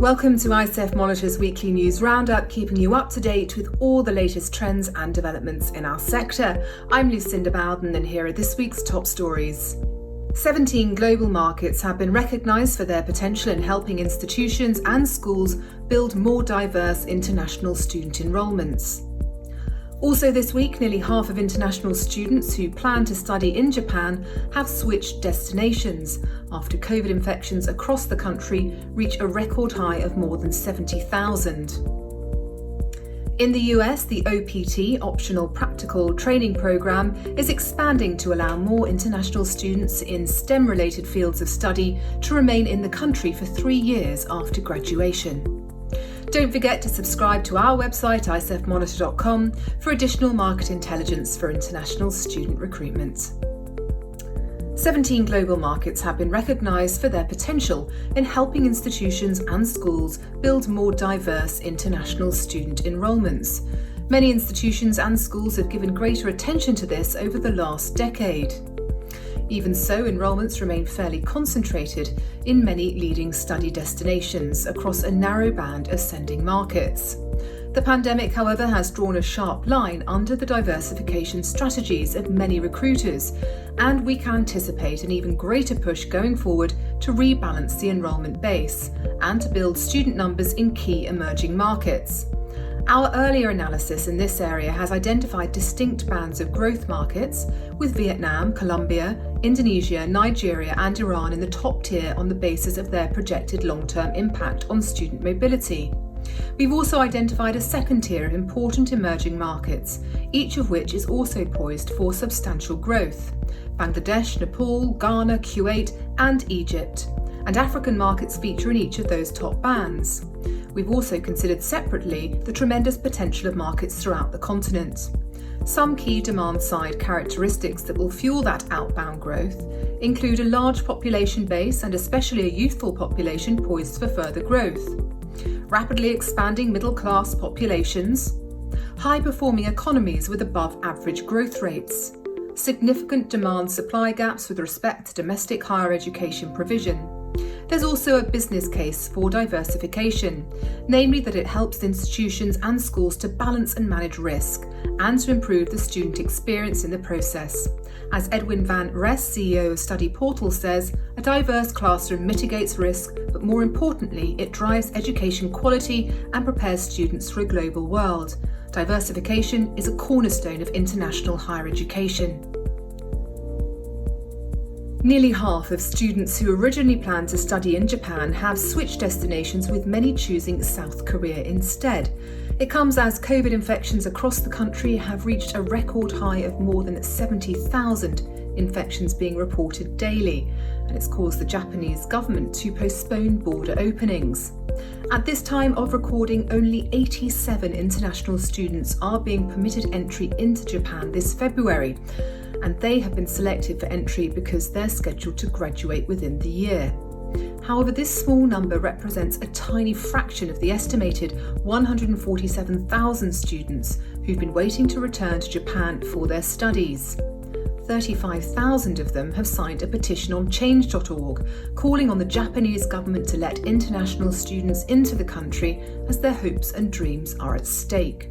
Welcome to ICEF Monitor's weekly news roundup, keeping you up to date with all the latest trends and developments in our sector. I'm Lucinda Bowden, and here are this week's top stories. 17 global markets have been recognised for their potential in helping institutions and schools build more diverse international student enrolments. Also this week, nearly half of international students who plan to study in Japan have switched destinations after COVID infections across the country reach a record high of more than 70,000. In the US, the OPT, Optional Practical Training Programme, is expanding to allow more international students in STEM-related fields of study to remain in the country for 3 years after graduation. Don't forget to subscribe to our website, icefmonitor.com, for additional market intelligence for international student recruitment. 17 global markets have been recognised for their potential in helping institutions and schools build more diverse international student enrolments. Many institutions and schools have given greater attention to this over the last decade. Even so, enrolments remain fairly concentrated in many leading study destinations across a narrow band of sending markets. The pandemic, however, has drawn a sharp line under the diversification strategies of many recruiters, and we can anticipate an even greater push going forward to rebalance the enrolment base and to build student numbers in key emerging markets. Our earlier analysis in this area has identified distinct bands of growth markets, with Vietnam, Colombia, Indonesia, Nigeria and Iran in the top tier on the basis of their projected long-term impact on student mobility. We've also identified a second tier of important emerging markets, each of which is also poised for substantial growth: Bangladesh, Nepal, Ghana, Kuwait and Egypt. And African markets feature in each of those top bands. We've also considered separately the tremendous potential of markets throughout the continent. Some key demand-side characteristics that will fuel that outbound growth include a large population base and especially a youthful population poised for further growth, rapidly expanding middle-class populations, high-performing economies with above-average growth rates, significant demand-supply gaps with respect to domestic higher education provision. There's also a business case for diversification, namely that it helps institutions and schools to balance and manage risk and to improve the student experience in the process. As Edwin van Rest, CEO of Study Portal, says, a diverse classroom mitigates risk, but more importantly, it drives education quality and prepares students for a global world. Diversification is a cornerstone of international higher education. Nearly half of students who originally planned to study in Japan have switched destinations, with many choosing South Korea instead. It comes as COVID infections across the country have reached a record high of more than 70,000 infections being reported daily, and it's caused the Japanese government to postpone border openings. At this time of recording, only 87 international students are being permitted entry into Japan this February, and they have been selected for entry because they're scheduled to graduate within the year. However, this small number represents a tiny fraction of the estimated 147,000 students who've been waiting to return to Japan for their studies. 35,000 of them have signed a petition on change.org calling on the Japanese government to let international students into the country as their hopes and dreams are at stake.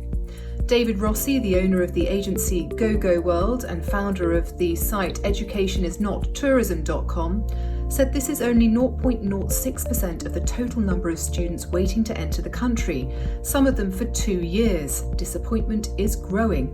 David Rossi, the owner of the agency Go World and founder of the site educationisnottourism.com, said this is only 0.06% of the total number of students waiting to enter the country, some of them for 2 years. Disappointment is growing.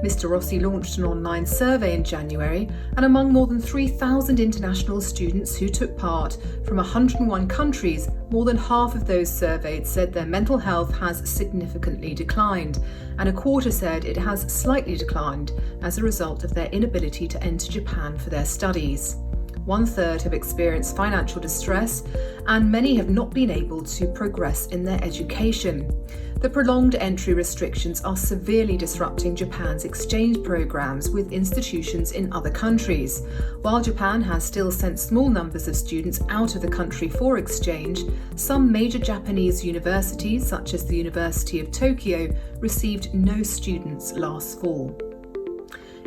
Mr. Rossi launched an online survey in January, and among more than 3,000 international students who took part from 101 countries, more than half of those surveyed said their mental health has significantly declined, and a quarter said it has slightly declined as a result of their inability to enter Japan for their studies. 1/3 have experienced financial distress, and many have not been able to progress in their education. The prolonged entry restrictions are severely disrupting Japan's exchange programs with institutions in other countries. While Japan has still sent small numbers of students out of the country for exchange, some major Japanese universities, such as the University of Tokyo, received no students last fall.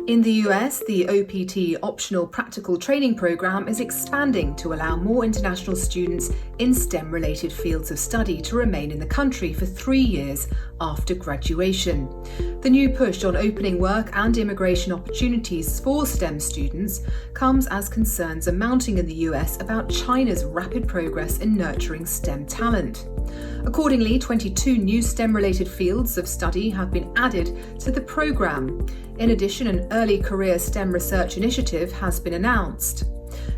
In the US, the OPT Optional Practical Training Programme is expanding to allow more international students in STEM-related fields of study to remain in the country for 3 years after graduation. The new push on opening work and immigration opportunities for STEM students comes as concerns are mounting in the US about China's rapid progress in nurturing STEM talent. Accordingly, 22 new STEM-related fields of study have been added to the programme. In addition, an early career STEM research initiative has been announced.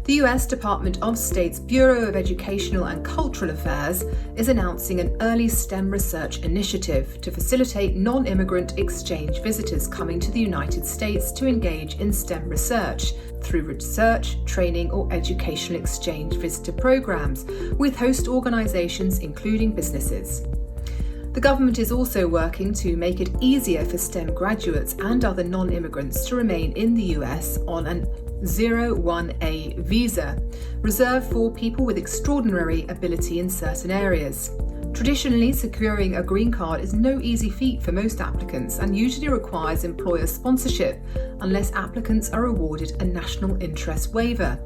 The US Department of State's Bureau of Educational and Cultural Affairs is announcing an early STEM research initiative to facilitate non-immigrant exchange visitors coming to the United States to engage in STEM research through research, training or educational exchange visitor programs with host organisations including businesses. The government is also working to make it easier for STEM graduates and other non-immigrants to remain in the US on an 01A visa, reserved for people with extraordinary ability in certain areas. Traditionally, securing a green card is no easy feat for most applicants and usually requires employer sponsorship unless applicants are awarded a national interest waiver.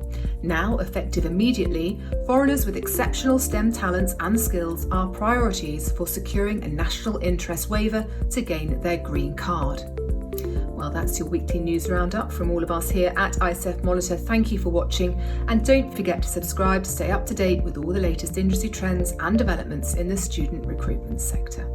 Now, effective immediately, foreigners with exceptional STEM talents and skills are priorities for securing a national interest waiver to gain their green card. Well, that's your weekly news roundup from all of us here at ICEF Monitor. Thank you for watching, and don't forget to subscribe to stay up to date with all the latest industry trends and developments in the student recruitment sector.